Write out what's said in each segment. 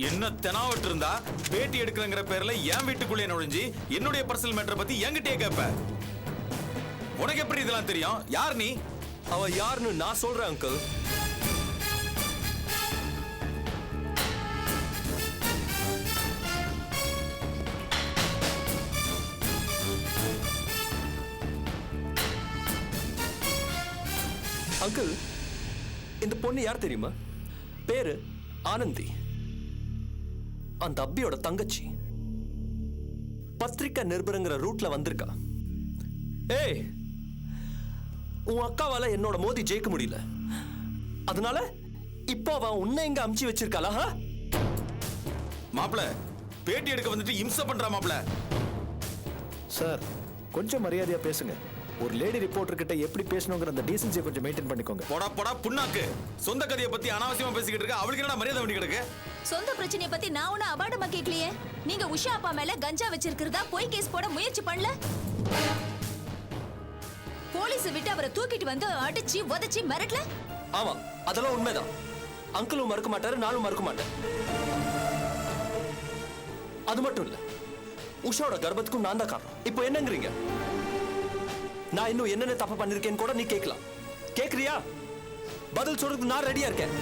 என்ன தெனாவட்டு இருந்தா பேட்டி எடுக்கிறங்கிற பேர்ல என் வீட்டுக்குள்ளே நுழைஞ்சு என்னுடைய பர்சனல் மேட்டரை பத்தி என்கிட்டயே கேட்ப. உனக்கு எப்படி இதெல்லாம் தெரியும்? யார் நீ? அவ யாருன்னு நான் சொல்றேன் அங்கிள். அங்கிள், இந்த பொண்ணு யார் தெரியுமா? பேரு ஆனந்தி. அந்த அப்பியோட தங்கச்சி. பத்திரிக்கை நிருபருங்கிற ரூட்ல வந்திருக்கா. ஏய், உன் அக்காவால என்னோட மோதி ஜெயிக்க முடியல. அதனால இப்போ அவன் உன்னை இங்க அமுச்சு வச்சிருக்காளா? மாப்பிள, பேட்டி எடுக்க வந்துட்டு இம்சை பண்றா மாப்பிள. சார், கொஞ்சம் மரியாதையா பேசுங்க. ஒரு லேடி ரிப்போர்ட்டர் கிட்ட எப்படி பேசணுங்கிற அந்த டீசன்சியை கொஞ்சம் மெயின்டைன் பண்ணிக்கோங்க. போடா போடா புண்ணாக்கு. சொந்த கதையை பத்தி அனாவசியமா பேசிக்கிட்டு இருக்க. அவளுக்கு என்ன மரியாதை பண்ணி கிடக்கு? சொந்த பிரச்சனையை பத்தி நான் ஒன்னும் அபாடமா கேட்கலையே. நீங்க உஷா அப்பா மேல கஞ்சா வச்சிருக்கிறதா போய் கேஸ் போட முயற்சி பண்ணல. போலீஸ் விட்டு அவரை தூக்கிட்டு வந்து அடிச்சு உதைச்சு மிரட்டல. ஆமா, அதெல்லாம் உண்மைதான். அங்கிளும் மறுக்க மாட்டாரு, நானும் மறுக்க மாட்டேன். அது மட்டும் இல்ல, உஷாவோட கர்ப்பத்துக்கும் நான் தான் காரணம். இப்போ என்னங்கிறீங்க? நான் இன்னும் என்னென்ன தப்பு பண்ணிருக்கேன்னு கூட நீ கேட்கலாம். கேக்குறியா? பதில் சொல்றதுக்கு நான் ரெடியா இருக்கேன்.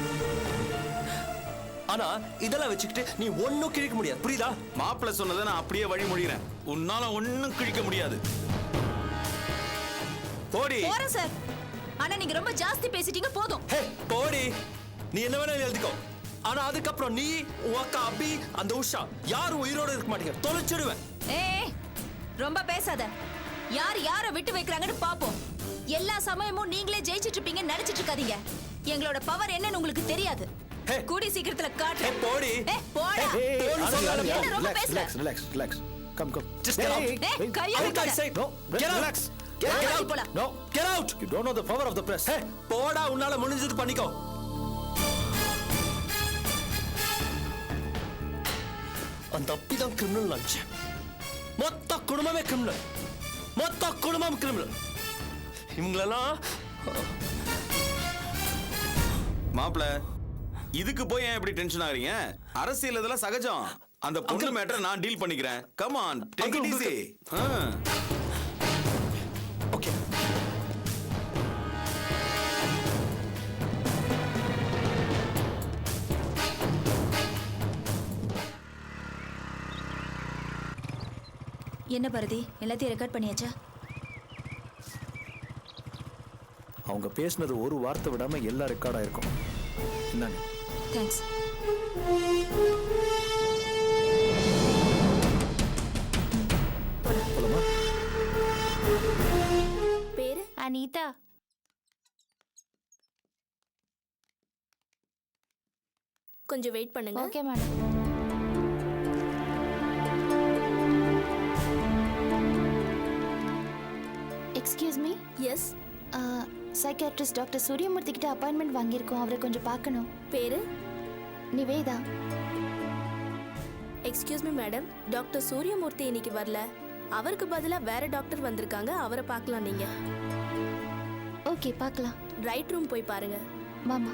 ஆனா இதெல்லாம் வச்சுக்கிட்டு நீ ஒன்னும் கிழிக்க முடியாது, புரியுதா? மாப்பிள சொன்னதை நான் அப்படியே வழிமொழிகிறேன். உன்னால ஒன்னும் கிழிக்க முடியாது. போடி. போறேன் சார். ஆனா நீங்க ரொம்ப ஜாஸ்தி பேசிட்டீங்க, போதும். ஹே, போடி. நீ என்ன வேணாலும் எழுதிக்கோ. ஆனா அதுக்கப்புறம் நீ, உன் அக்கா அபி, அந்த உஷா யாரும் உயிரோட இருக்க மாட்டீங்க. தொலைச்சிடுவேன். ஏய், ரொம்ப பேசாத. யார் யாரை விட்டு வைக்கிறாங்கன்னு பாப்போம். எல்லா சமயமும் நீங்களே ஜெயிச்சிட்டு இருப்பீங்கன்னு நினைச்சிட்டு இருக்காதீங்க. எங்களோட பவர் என்னன்னு உங்களுக்கு தெரியாது. கூடி சீக்கிரத்துல காட்டு. போடி. போடா. என்ன ரொம்ப பேசுற? Relax. Come. Just get out. கையை I say no. Get out. Relax. Get out. போலாம். No. Get out. You don't know the power of the press. Hey, போடா, உன்னால முடிஞ்சது பண்ணிக்கோ. அந்த அப்பிதான் கிரிமினல் லஞ்ச். மொத்த குடும்பமே கிரிமினல். மொத்த குடும்பம் கிரிமினல். இவங்களெல்லாம் மாப்பிள, இதுக்கு போய் ஏன் இப்படி டென்ஷன் ஆகுறீங்க? அரசியல் இதெல்லாம் சகஜம். அந்த பொண்ணு மேட்டரை நான் டீல் பண்ணிக்கிறேன். Come on, take it easy. Okay. என்ன பாரதி, எல்லாத்தையும் ரெக்கார்ட் பண்ணியாச்சா? அவங்க பேசினது ஒரு வார்த்தை விடாம எல்லா ரெக்கார்ட் ஆயிருக்கும். என்னங்க? தேங்க்ஸ். போலாமா? பேரு அனிதா. கொஞ்சம் வெயிட் பண்ணுங்க. Okay madam. Excuse me. Yes. Psychiatrist doctor Suryamoorthy கிட்ட அப்பாயின்மெண்ட் வாங்கியிருக்கோம். அவரை கொஞ்சம் பார்க்கணும். பேரு Nivetha. Excuse me madam, doctor Suryamoorthy இன்னைக்கு வரல. அவருக்கு பதிலா வேற டாக்டர் வந்திருக்காங்க. அவரை பார்க்கலாம் நீங்க. ஓகே, பார்க்கலாம். ரைட் ரூம் போய் பாருங்க. மாமா.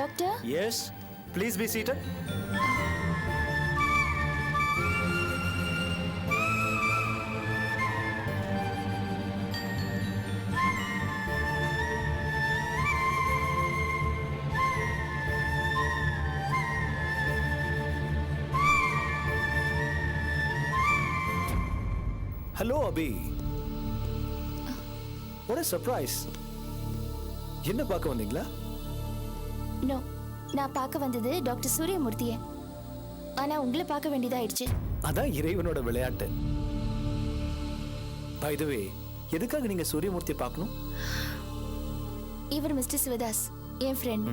Doctor. Yes, please be seated. Hello Abhi. what a surprise. என்ன பார்க்க வந்தீங்களா? நோ, நான் பார்க்க வந்தது டாக்டர் சூரியமூர்த்தியை. ஆனா உங்களை பார்க்க வேண்டியதாயிடுச்சு. அதான் இறைவனோட விளையாட்டு. பை தி வே, எதுக்காக நீங்க சூரியமூர்த்தியை பார்க்கணும்? இவர் மிஸ்டர் சிவதாஸ், என் ஃப்ரெண்ட்.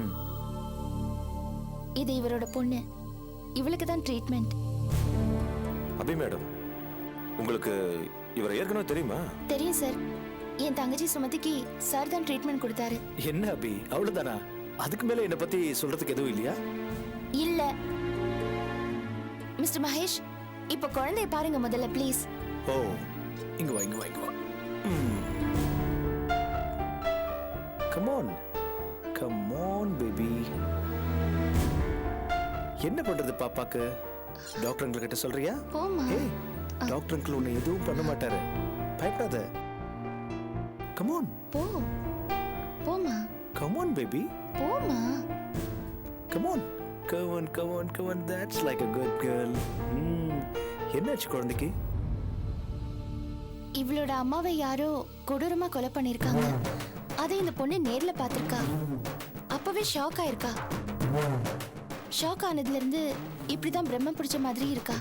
இது இவரோட பொண்ணு. இவளுக்கு தான் ட்ரீட்மெண்ட். அபி மேடம், உங்களுக்கு இவரை ஏற்கனவே தெரியுமா? தெரியும் சார். என் தங்கச்சி சுமதிக்கு சார் தான் ட்ரீட்மெண்ட் கொடுத்தாரு. என்ன அபி, அவ்வளவுதானா? அதுக்கு மேல என்ன பத்தி சொல்றதுக்கு எதுவும் இல்லையா? இல்ல மிஸ்டர் மகேஷ், இப்ப குழந்தைய பாருங்க முதல்ல ப்ளீஸ். ஓ, இங்க வா இங்க வா இங்க வா கம் ஆன் பேபி. என்ன பண்றது பாப்பாக்கு? டாக்டர் அங்கிள் கிட்ட சொல்றியா? போம்மா. ஏய், டாக்டர் அங்கிள் உன்னை எதுவும் பண்ண மாட்டாரு, பயப்படாத. கம் ஆன் போம்மா. கம் ஆன் பேபி, போம்மா. Come on come on, that's like a good girl. என்னாச்சு குழந்தைக்கு? இவளோட அம்மாவை யாரோ கொடூரமா கொலை பண்ணிருக்காங்க. அதை இந்த பொண்ணு நேர்ல பார்த்திருக்கா. அப்பவே ஷாக் ஆயிருக்கா. ஷாக் ஆனதுல இருந்து இப்படிதான் பிரம்ம பிடிச்ச மாதிரி இருக்கா.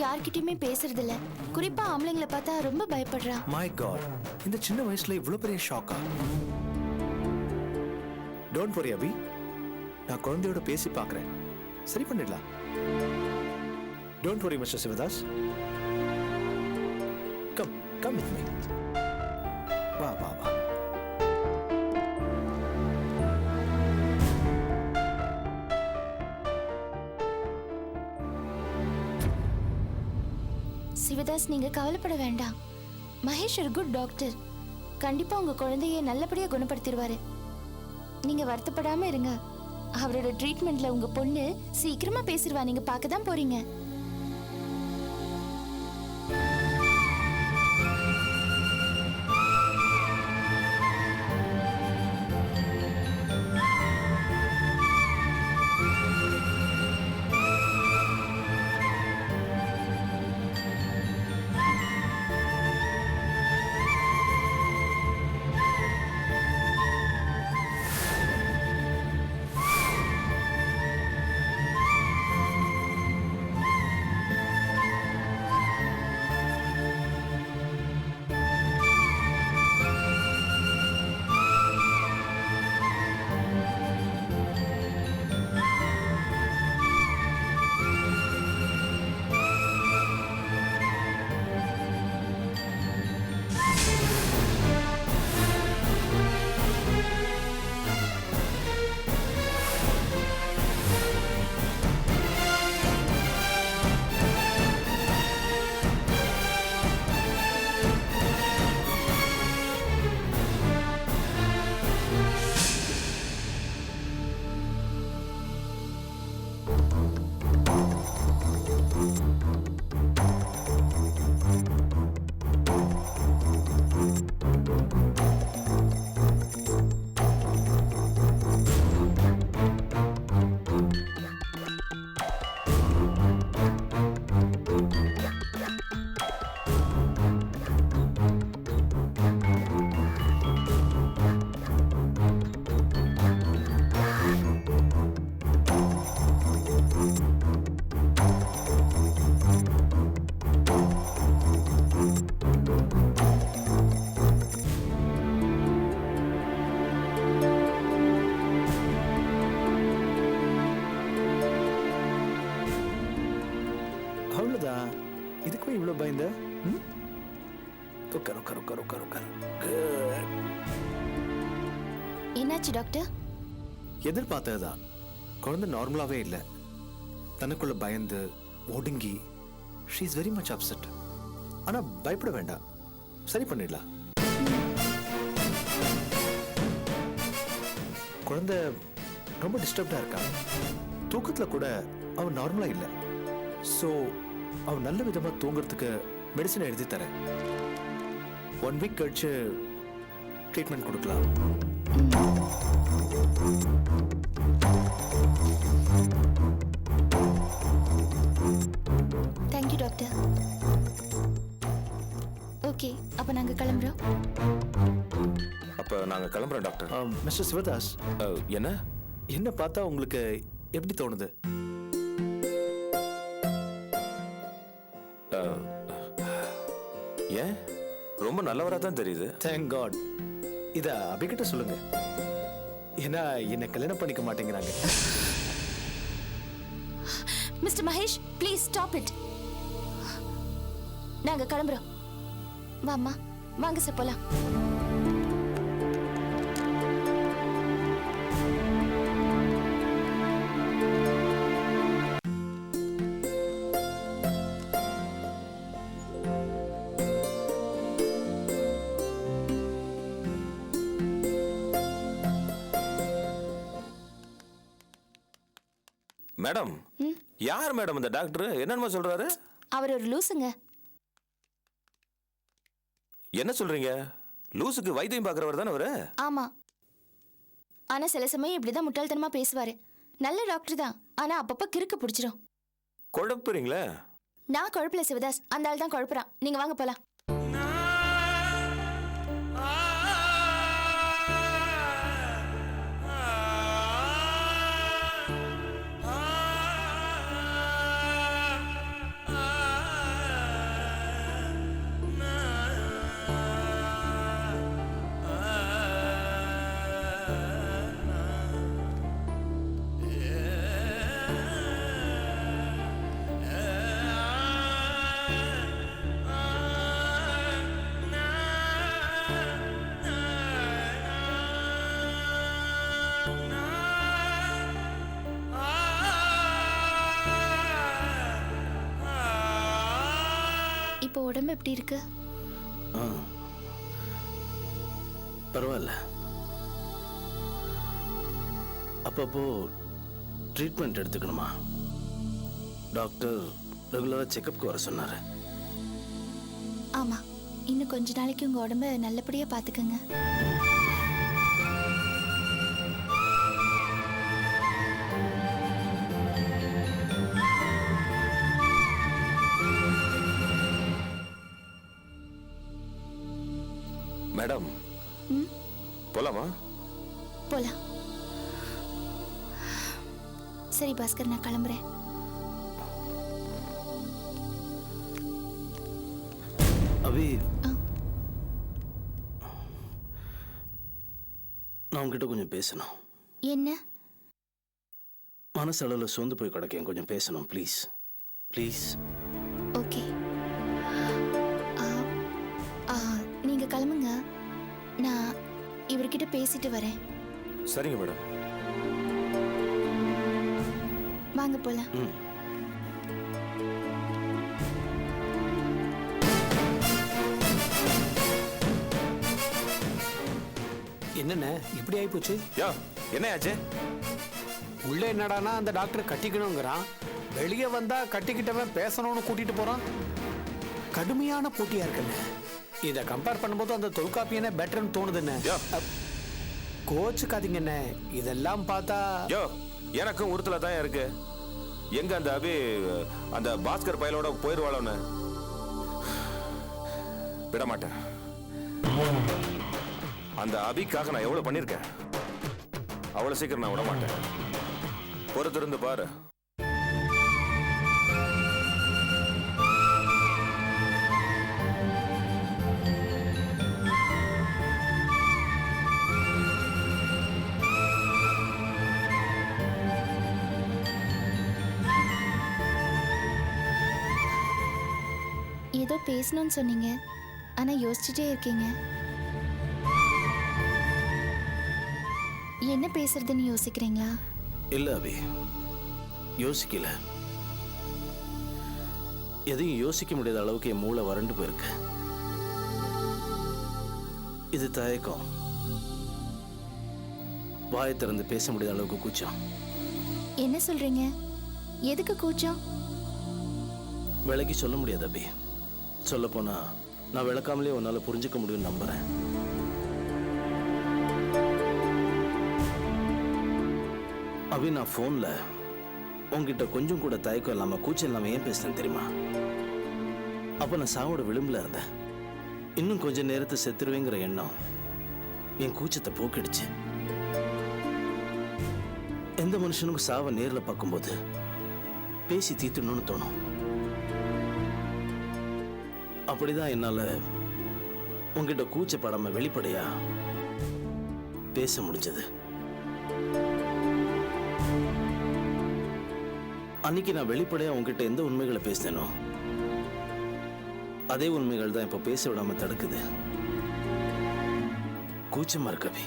யார்கிட்டயுமே பேசுறது இல்ல. குறிப்பா ஆம்பளைங்களை பார்த்தா ரொம்ப பயப்படுறா. My God, இந்த சின்ன வயசுல இவ்வளவு பெரிய ஷாக்கா? டோன்ட் வரி அபி, நான் குழந்தையோட பேசி பார்க்கறேன், சரி பண்ணிடலாம். Don't worry mister Sivadas, come with me. வா வா வா. சிவதாஸ், நீங்க கவலைப்பட வேண்டாம். மகேஷ் ஒரு குட் டாக்டர். கண்டிப்பா உங்க குழந்தைய நல்லபடியா குணப்படுத்திடுவாரு. நீங்க வருத்தப்படாம இருங்க. அவரோட ட்ரீட்மெண்ட்ல உங்க பொண்ணு சீக்கிரமா பேசிடுவா. நீங்க பார்க்க தான் போறீங்க. அவ்வளவுதான், இதுக்கு போய் இவ்வளவு பயந்த? உட்கார் உட்கார் உட்கார் உட்கார் உட்கார். என்னாச்சு டாக்டர்? எதிர்பார்த்ததுதான். குழந்தை நார்மலாவே இல்லை. தனக்குள்ள பயந்து ஒடுங்கி she is very much upset. ஆனா பயப்பட வேண்டாம், சரி பண்ணிடலாம். குழந்தை ரொம்ப டிஸ்டர்ப்டா இருக்கா. தூக்கத்துல கூட அவ நார்மலா இல்லை. ஸோ அவ நல்ல விதமா தூங்குறதுக்கு மெடிசன் எழுதி தரேன். 1 வீக் கழிச்சு ட்ரீட்மெண்ட் கொடுக்கலாம். Thank you doctor. ஓகே, அப்ப நாங்க கிளம்புறோம். அப்ப நாங்க கிளம்புறோம் டாக்டர். மிஸ்டர் சிவதாஸ், என்ன என்ன பார்த்தா உங்களுக்கு எப்படி தோணுது? ஏன் ரொம்ப நல்லவரா தான் தெரியுது. Thank God. இத அபிகிட்ட சொல்லுங்க, ஏன்னா என்ன கல்யாணம் பண்ணிக்க மாட்டேங்கிறாங்க. Mister Mahesh, please stop it. நாங்க கிளம்புறோம். வாம்மா, வாங்க சார் போலாம். மேடம் யார் மேடம் இந்த டாக்டர் என்னன்னு சொல்றாரு? அவர் ஒரு லூசுங்க. என்ன சொல்றீங்க? லூசுக்கு வைத்தியம் பார்க்கறவர் தானே அவரு? ஆமா, ஆனா சில சமயம் இப்படிதான் முட்டாள்தனமா பேசுவாரு. நல்ல டாக்டர் தான், ஆனா அப்பப்ப கிறுக்கு பிடிச்சிரும். குழப்புறீங்களே? நான் குழப்பல சிவதாஸ், அந்த ஆள் தான் குழப்புறான். நீங்க வாங்க போலாம். இப்போ உடம்பு எப்படி இருக்கு? பரவாயில்ல. அப்பப்போ ட்ரீட்மெண்ட் எடுத்துக்கணுமா? டாக்டர் ரெகுலராக செக்கப்புக்கு வர சொன்னார். ஆமா, இன்னும் கொஞ்ச நாளைக்கு உங்க உடம்ப நல்லபடியா பாத்துக்கங்க. மேடம் போலாமா? போலாம். சரி பாஸ்கர், நான் கிளம்புறேன். அபி, நான் உங்ககிட்ட கொஞ்சம் பேசணும். என்ன? மனசளவில் சோர்ந்து போய் கிடக்கேன், கொஞ்சம் பேசணும் ப்ளீஸ். ப்ளீஸ். ஓகே, நீங்க கிளம்புங்க, நான் இவர்கிட்ட பேசிட்டு வரேன். சரிங்க மேடம். வாங்க போலாம். என்னண்ணே இப்படி ஆயிப்போச்சு? யா என்ன ஆச்சு? உள்ள என்னடானா அந்த டாக்டர் கட்டிக்கணுங்கிறான், வெளியே வந்தா கட்டிக்கிட்டவன் பேசணும்னு கூட்டிட்டு போறான். கடுமையான போட்டியா இருக்குண்ணே. இதை கம்பேர் பண்ணும்போது அந்த தொல்காப்பியனே பெட்டர்னு தோணுதுண்ணே. கோச்சுக்காதீங்கண்ணே, இதெல்லாம் பார்த்தா. யோ எனக்கும் உறுத்தல தான் இருக்கு. எங்க அந்த அபி அந்த பாஸ்கர் பயலோட போயிருவாளோன்னு விட மாட்டேன். அந்த அபிக்காக நான் எவ்வளவு பண்ணிருக்கேன், அவ்வளவு சீக்கிரம் நான் விட மாட்டேன். பொறுத்திருந்து பாரு. ஏதோ பேசணும்னு சொன்னீங்க, ஆனா யோசிச்சுட்டே இருக்கீங்க. என்ன பேசுறதுன்னு யோசிக்கிறீங்களா? இல்லை அபி, யோசிக்கல. எதையும் யோசிக்க முடியாத அளவுக்கு என் மூளை வறண்டு போயிருக்கு. இது தயக்கம். வாயை திறந்து பேச முடியாத அளவுக்கு கூச்சம். என்ன சொல்றீங்க? எதுக்கு கூச்சம்? விளக்கி சொல்ல முடியாது அபி. சொல்லப்போனா நான் விளக்காமலே உன்னால புரிஞ்சுக்க முடியும்னு நம்புறேன். அபி, நான் போன்ல உங்ககிட்ட கொஞ்சம் கூட தயக்கம் இல்லாம கூச்சம் இல்லாம ஏன் பேசுறேன் தெரியுமா? அப்ப நான் சாவோட விளிம்புல இருந்தேன். இன்னும் கொஞ்ச நேரத்தை செத்துருவேங்கிற எண்ணம் என் கூச்சத்தை போக்கிடுச்சு. எந்த மனுஷனுக்கும் சாவை நேர்ல பார்க்கும்போது பேசி தீர்த்தணும்னு தோணும். அப்படிதான் என்னால உங்ககிட்ட கூச்சப்படாம வெளிப்படையா பேச முடிஞ்சது. அன்னைக்கு நான் வெளிப்படையா உங்ககிட்ட எந்த உண்மைகளை பேசினேனோ அதே உண்மைகள் தான் இப்ப பேச விடாம தடுக்குது. கூச்சமா இருக்கவே.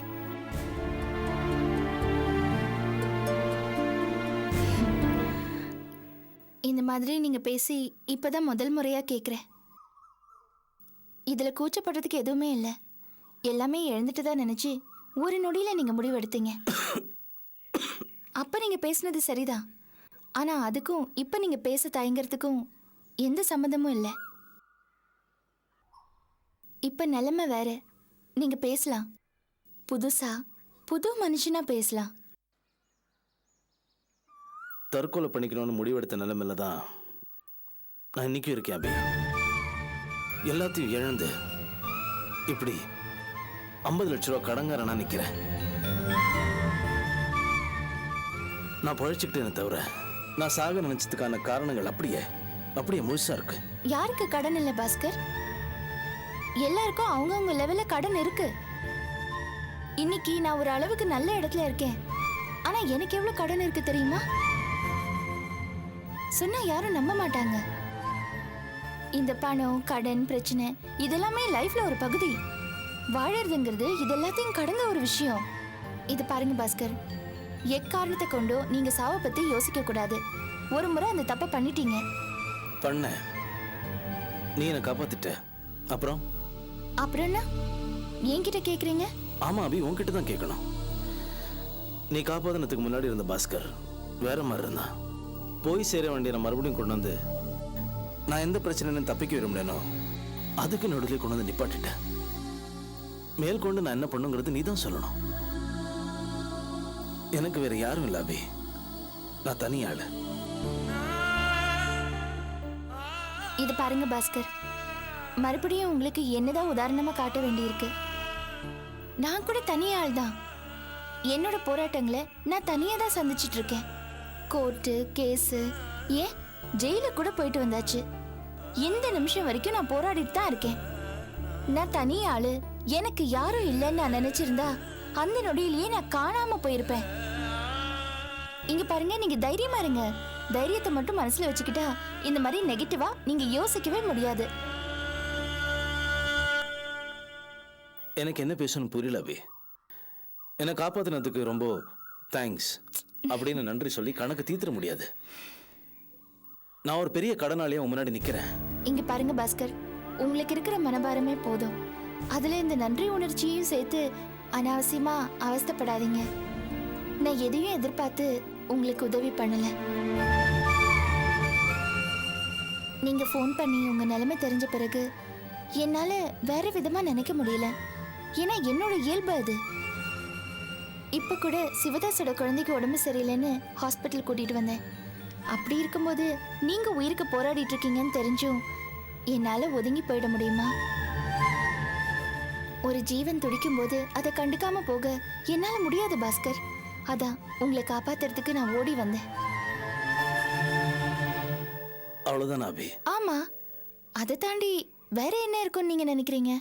இந்த மாதிரி நீங்க பேசி இப்பதான் முதல் முறையா கேக்குறேன். இதுல கூச்சப்படுறதுக்கு எதுவுமே இல்லை. எல்லாமே இழந்துட்டு தான் நினைச்சு ஒரு நொடியில நீங்க முடிவெடுத்தீங்க. அப்ப நீங்க பேசுனது சரிதான். ஆனா அதுக்கும் இப்ப நீங்க பேச தயங்குறதுக்கும் எந்த சம்மந்தமும் இல்லை. இப்ப நிலைமை வேற. நீங்க பேசலாம். புதுசா புது மனுஷனா பேசலாம். தற்கொலை பண்ணிக்கணும்னு முடிவெடுத்த நிலைமையில தான் நான் இன்னைக்கும் இருக்கேன் அபி. எல்லாத்தையும் இழந்து இப்படி 50 லட்ச ரூபா கடங்காரனா நிக்கிறேன். நான் பழச்சிக்கிட்டேனே தவிர நான் சாக நினைச்சதுக்கான காரணங்கள் அப்படியே முழுசா இருக்கு. யாருக்கு கடன் இல்லை பாஸ்கர்? எல்லாருக்கும் அவங்கவுங்க லெவல்ல கடன் இருக்கு. இன்னைக்கு நான் ஒரு அளவுக்கு நல்ல இடத்துல இருக்கேன். ஆனா எனக்கு எவ்வளவு கடன் இருக்கு தெரியுமா? சொன்னா யாரும் நம்ப மாட்டாங்க. இந்த பணம், கடன், பிரச்சனை இதெல்லாமே லைஃப்ல ஒரு பகுதி. வாழறதுங்கிறது இது எல்லாத்தையும் கடந்த ஒரு விஷயம். இது பாருங்க பாஸ்கர், எக்காரணத்தை கொண்டோ நீங்க சாவை பத்தி யோசிக்க கூடாது. ஒரு முறை அந்த தப்பை பண்ணிட்டீங்க. பண்ண நீ என்னை காப்பாத்திட்ட. அப்புறம் என்ன என்கிட்ட கேக்குறீங்க? ஆமா அபி, உன்கிட்ட தான் கேட்கணும். நீ காப்பாத்தினதுக்கு முன்னாடி இருந்த பாஸ்கர் வேற மாதிரி இருந்தான். போய் சேர வேண்டிய நான் மறுபடியும் கொண்டு வந்து நான் எந்த பிரச்சனையும் தப்பிக்க விரும்பினேனோ அதுக்கு நடுவில் கொண்டு வந்து நிப்பாட்டிட்டேன். மேற்கொண்டு நான் என்ன பண்ணுங்கிறது நீ தான் சொல்லணும். எனக்கு வேற யாரும் இல்லை அபி. நான் தனியாளு. இது பாருங்க பாஸ்கர், மறுபடியும் உங்களுக்கு என்னதான் உதாரணமா காட்ட வேண்டியிருக்கு. நான் கூட தனியாள் தான். என்னோட போராட்டங்களை நான் தனியா தான் சந்திச்சிட்டு இருக்கேன். கோர்ட்டு, கேஸு, ஏன் ஜெயில கூட போயிட்டு வந்தாச்சு. இந்த நிமிஷம் வரைக்கும் நான் போராடிட்டு தான் இருக்கேன். நான் தனியாளு, எனக்கு யாரும் இல்லைன்னு நான் நினைச்சிருந்தா அந்த நொடியிலேயே நான் காணாம போயிருப்பேன். இங்க பாருங்க, நீங்க தைரியமா இருங்க. தைரியத்தை மட்டும் மனசுல வச்சுக்கிட்டா இந்த மாதிரி நெகட்டிவா நீங்க யோசிக்கவே முடியாது. எனக்கு என்ன பேசணும் புரியல அபி. என்னை காப்பாத்தினதுக்கு ரொம்ப தேங்க்ஸ் அப்படின்னு நன்றி சொல்லி கணக்கு தீர்த்திட முடியாது. நான் ஒரு பெரிய கடனாளியா உன் முன்னாடி நிக்கிறேன். இங்க பாருங்க பாஸ்கர், உங்களுக்கு இருக்கிற மனபாரமே போதும். அதுல இந்த நன்றி உணர்ச்சியையும் சேர்த்து அனாவசியமா அவஸ்தைப்படாதீங்க. நான் எதையும் எதிர்பார்த்து உங்களுக்கு உதவி பண்ணல. நீங்க ஃபோன் பண்ணி உங்க நிலைமை தெரிஞ்ச பிறகு என்னால வேற விதமா நினைக்க முடியல. ஏன்னா என்னோட இயல்பு அது. இப்ப கூட சிவதாஸோட குழந்தைக்கு உடம்பு சரியில்லைன்னு ஹாஸ்பிட்டல் கூட்டிட்டு வந்தேன். அப்படி இருக்கும்போது நீங்க உயிருக்கு போராடிட்டு இருக்கீங்கன்னு தெரிஞ்சும் என்னால ஒதுங்கி போயிட முடியுமா? ஒரு ஜீவன் துடிக்கும் போது அதை கண்டுக்காம போக என்னால முடியாது பாஸ்கர். அதான் உங்களை காப்பாத்துறதுக்கு நான் ஓடி வந்தேன். அவ்வளவுதான் அபி. ஆமா, அதை தாண்டி வேற என்ன இருக்கும்னு நீங்க நினைக்கிறீங்க?